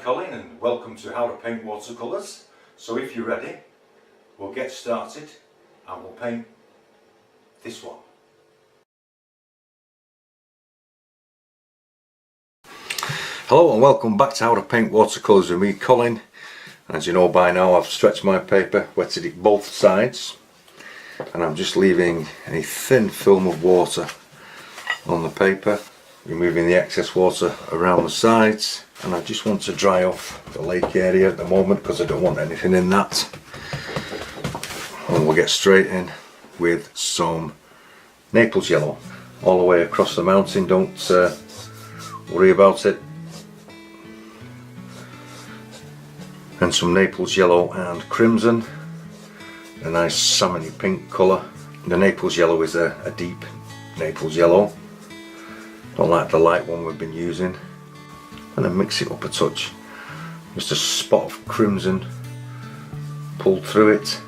Colin and welcome to How to Paint Watercolours. So if you're ready, we'll get started and we'll paint this one. Hello and welcome back to How to Paint Watercolours with me, Colin. As you know by now, I've stretched my paper, wetted it both sides, and I'm just leaving a thin film of water on the paper, removing the excess water around the sides. And I just want to dry off the lake area at the moment because I don't want anything in that. And we'll get straight in with some Naples yellow all the way across the mountain. Don't worry about it. And some Naples yellow and crimson, a nice salmony pink colour. The Naples yellow is a deep Naples yellow, don't like the light one we've been using. And then mix it up a touch, just a spot of crimson pulled through it,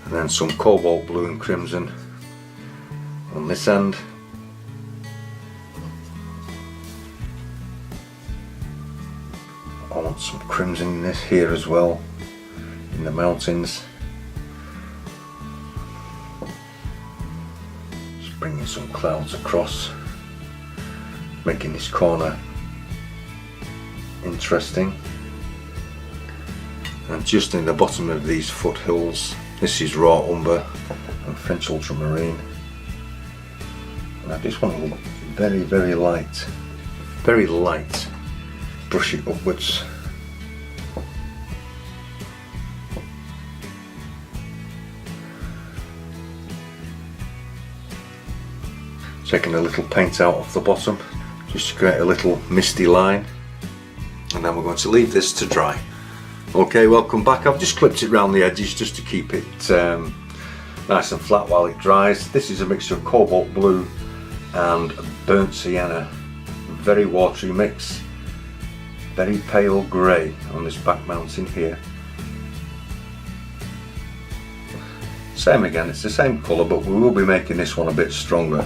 and then some cobalt blue and crimson on this end. I want some crimson in this here as well, in the mountains. Just bringing some clouds across, making this corner interesting. And just in the bottom of these foothills, this is raw umber and French ultramarine, and I just want to very light, brush it upwards. Taking a little paint out of the bottom just to create a little misty line, and then we're going to leave this to dry. Okay, welcome back. I've just clipped it around the edges just to keep it nice and flat while it dries. This is a mixture of cobalt blue and burnt sienna, very watery mix, very pale grey on this back mountain here. Same again, it's the same colour, but we will be making this one a bit stronger.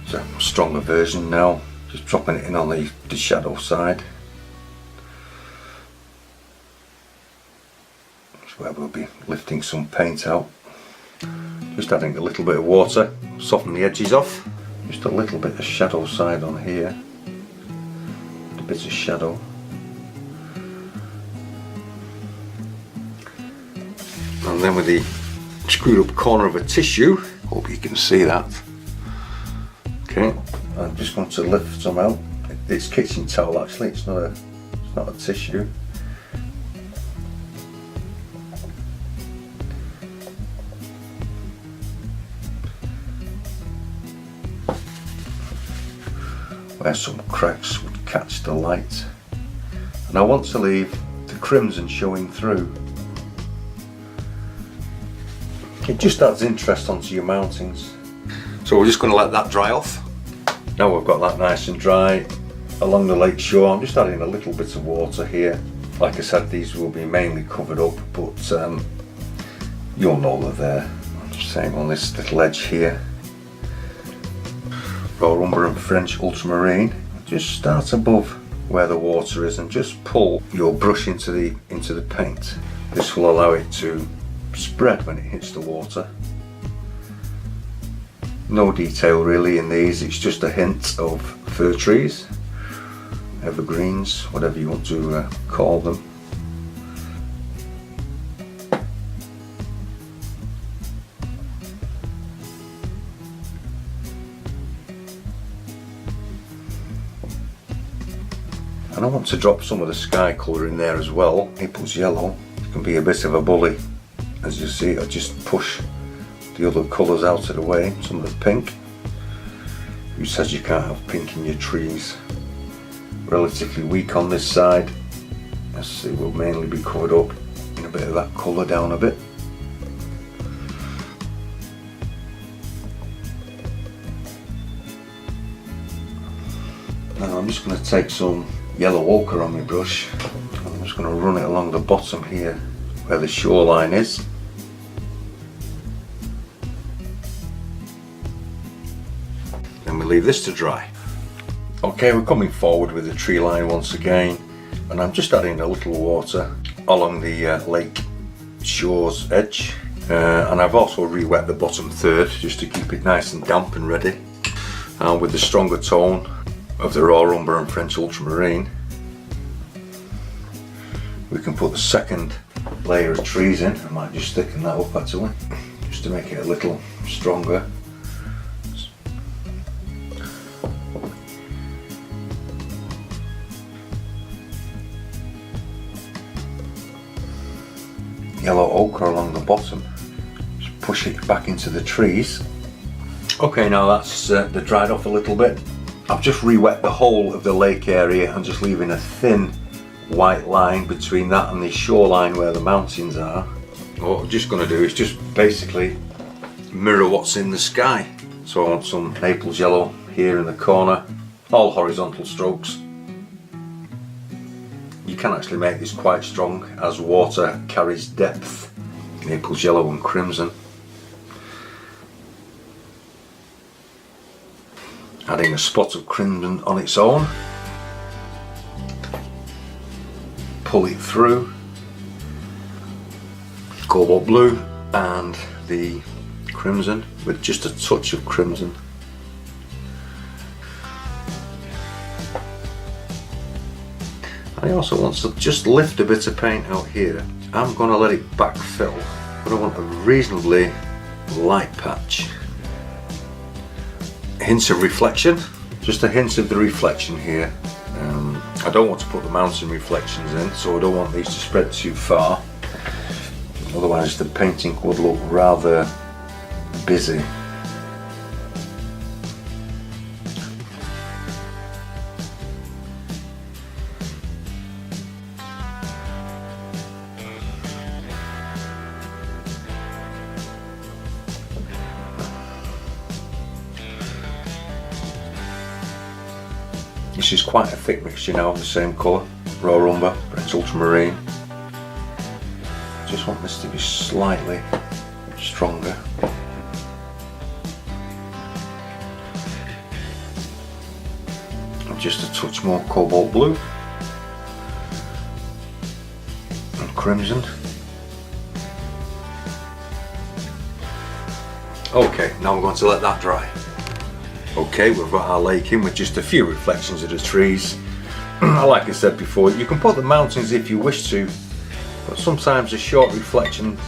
So stronger version now, just dropping it in on the shadow side. That's where we'll be lifting some paint out. Just adding a little bit of water, soften the edges off. Just a little bit of shadow side on here, a bit of shadow. And then with the screwed up corner of a tissue, hope you can see that. Okay, I'm just going to lift some out. It's kitchen towel actually, it's not a tissue. Where some cracks would catch the light. And I want to leave the crimson showing through. It just adds interest onto your mountings. So we're just going to let that dry off. Now we've got that nice and dry along the lake shore, I'm just adding a little bit of water here. Like I said, these will be mainly covered up, but you'll know they're there. Same on this little edge here. Raw umber and French ultramarine. Just start above where the water is and just pull your brush into the paint. This will allow it to spread when it hits the water. No detail really in these, it's just a hint of fir trees, evergreens, whatever you want to call them. And I want to drop some of the sky colour in there as well. Naples yellow, it can be a bit of a bully. As you see, I just push the other colours out of the way, some of the pink. Who says you can't have pink in your trees? Relatively weak on this side. Let's see, we'll mainly be covered up in a bit of that colour down a bit. Now I'm just going to take some yellow ochre on my brush. I'm just going to run it along the bottom here where the shoreline is. leave this to dry. Okay, we're coming forward with the tree line once again, and I'm just adding a little water along the lake shore's edge, and I've also re-wet the bottom third just to keep it nice and damp and ready. And with the stronger tone of the raw umber and French ultramarine, we can put the second layer of trees in. I might just thicken that up actually, just to make it a little stronger. Yellow ochre along the bottom, just push it back into the trees. Okay, now that's they're dried off a little bit. I've just re-wet the whole of the lake area and just leaving a thin white line between that and the shoreline where the mountains are. What I'm just going to do is just basically mirror what's in the sky. So I want some Naples yellow here in the corner, all horizontal strokes. You can actually make this quite strong as water carries depth. Naples yellow and crimson. Adding a spot of crimson on its own. Pull it through. Cobalt blue and the crimson with just a touch of crimson. I also want to just lift a bit of paint out here. I'm going to let it backfill, but I want a reasonably light patch. Hints of reflection, just a hint of the reflection here. I don't want to put the mountain reflections in, so I don't want these to spread too far. Otherwise the painting would look rather busy. This is quite a thick mixture now of the same colour, raw umber, French ultramarine. Just want this to be slightly stronger. And just a touch more cobalt blue and crimson. Okay, now we're going to let that dry. Okay, we've got our lake in with just a few reflections of the trees. Like I said before, you can put the mountains if you wish to, but sometimes a short reflection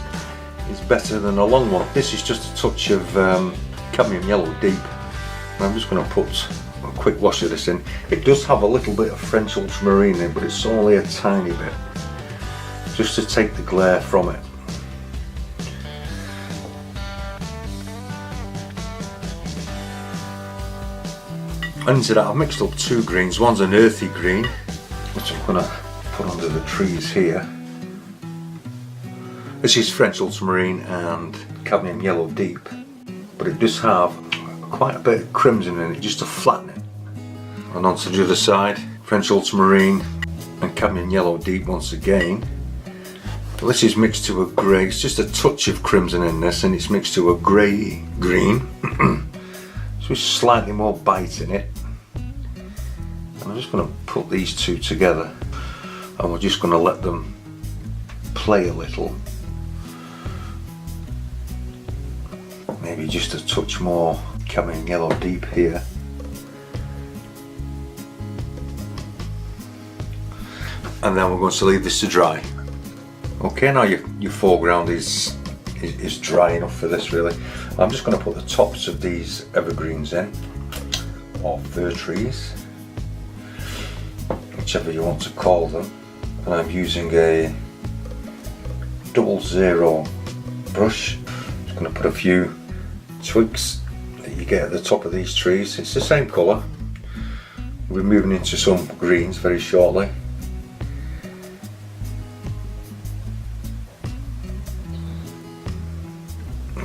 is better than a long one. This is just a touch of cadmium yellow deep. I'm just going to put a quick wash of this in. It does have a little bit of French ultramarine in, but it's only a tiny bit, just to take the glare from it. And into that I've mixed up two greens. One's an earthy green, which I'm going to put under the trees here. This is French ultramarine and cadmium yellow deep, but it does have quite a bit of crimson in it just to flatten it. And onto the other side, French ultramarine and cadmium yellow deep once again. But this is mixed to a grey. It's just a touch of crimson in this, and it's mixed to a grey green. So it's slightly more bite in it. And I'm just going to put these two together, and we're just going to let them play a little. Maybe just a touch more cadmium yellow deep here. And then we're going to leave this to dry. Okay, now your foreground is dry enough for this really. I'm just going to put the tops of these evergreens in, or fir trees, whichever you want to call them. And I'm using a 00 brush. Just going to put a few twigs that you get at the top of these trees. It's the same colour. We're moving into some greens very shortly.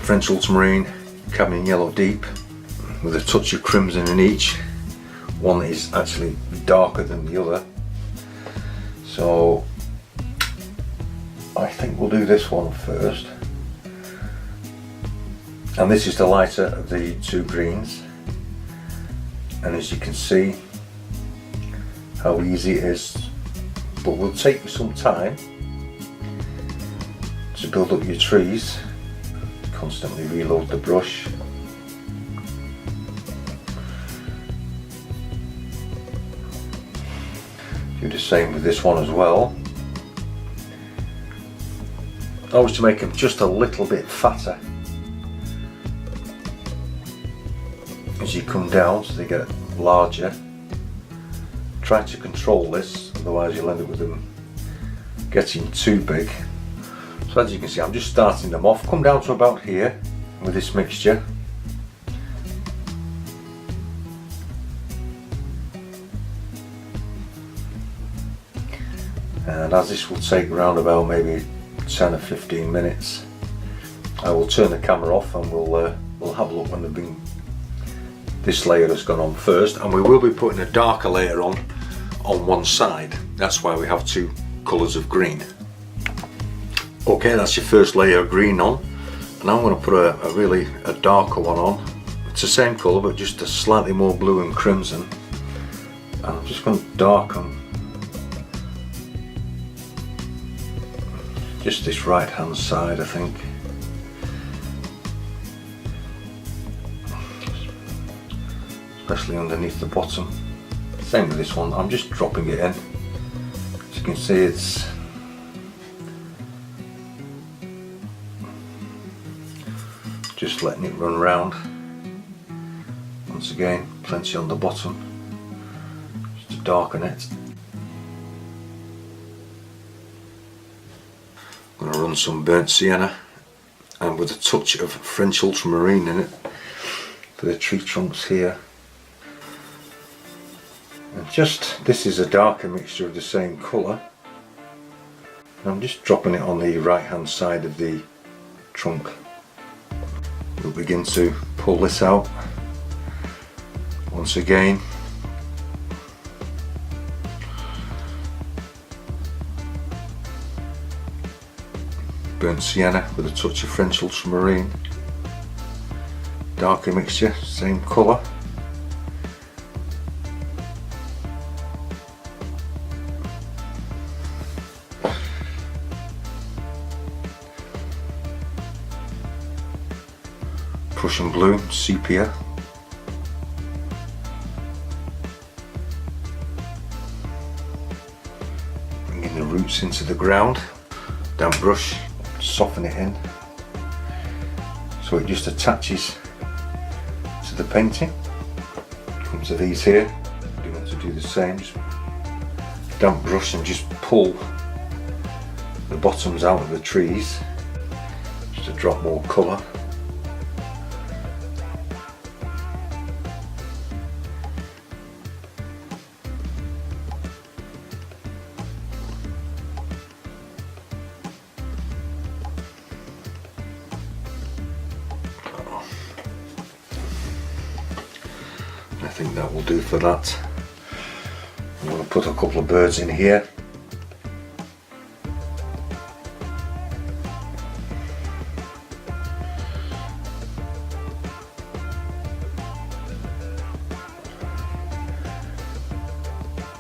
French ultramarine, cadmium yellow deep, with a touch of crimson in each. One is actually darker than the other. So I think we'll do this one first. And this is the lighter of the two greens. and as you can see how easy it is, but will take you some time to build up your trees. Constantly reload the brush. Do the same with this one as well. Always to make them just a little bit fatter as you come down, so they get larger. Try to control this, otherwise you'll end up with them getting too big. So as you can see, I'm just starting them off. Come down to about here with this mixture. And as this will take around about maybe 10 or 15 minutes, I will turn the camera off and we'll have a look when this layer has gone on first, and we will be putting a darker layer on one side. That's why we have two colours of green. Okay, that's your first layer of green on, and I'm going to put a darker one on. It's the same colour but just a slightly more blue and crimson, and I'm just going to darken just this right hand side, I think. Especially underneath the bottom. Same with this one, I'm just dropping it in. As you can see, it's just letting it run round. Once again, plenty on the bottom, just to darken it. I'm going to run some burnt sienna and with a touch of French ultramarine in it for the tree trunks here. And just, this is a darker mixture of the same colour. I'm just dropping it on the right hand side of the trunk. We'll begin to pull this out once again. Burnt sienna with a touch of French ultramarine. Darker mixture, same colour. Prussian blue, sepia. Bringing the roots into the ground. Damp brush, soften it in so it just attaches to the painting. Come to these here, you want to do the same, just damp brush and just pull the bottoms out of the trees just to drop more colour. I think that will do for that. I'm going to put a couple of birds in here.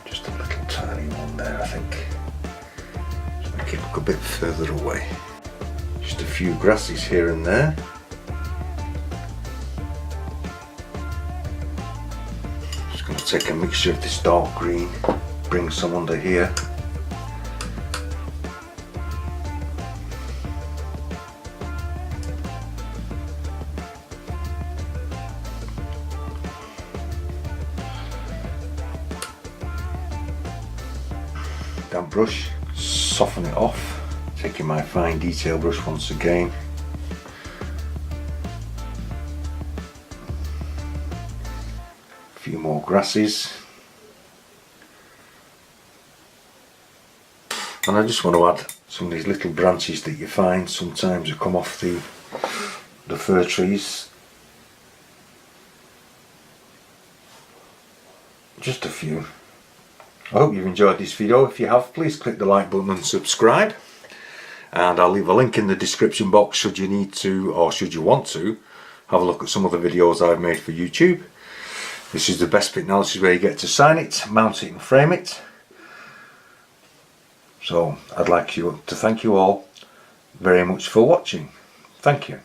Just a little tiny one there, I think. Just make it look a bit further away. Just a few grasses here and there. Take a mixture of this dark green, bring some under here. Damp brush, soften it off. Taking my fine detail brush once again. Few more grasses, and I just want to add some of these little branches that you find sometimes that come off the fir trees. Just a few. I hope you've enjoyed this video. If you have, please click the like button and subscribe, and I'll leave a link in the description box should you need to, or should you want to, have a look at some of the videos I've made for YouTube. This is the best bit now. This is where you get to sign it, mount it and frame it. So I'd like to thank you all very much for watching. Thank you.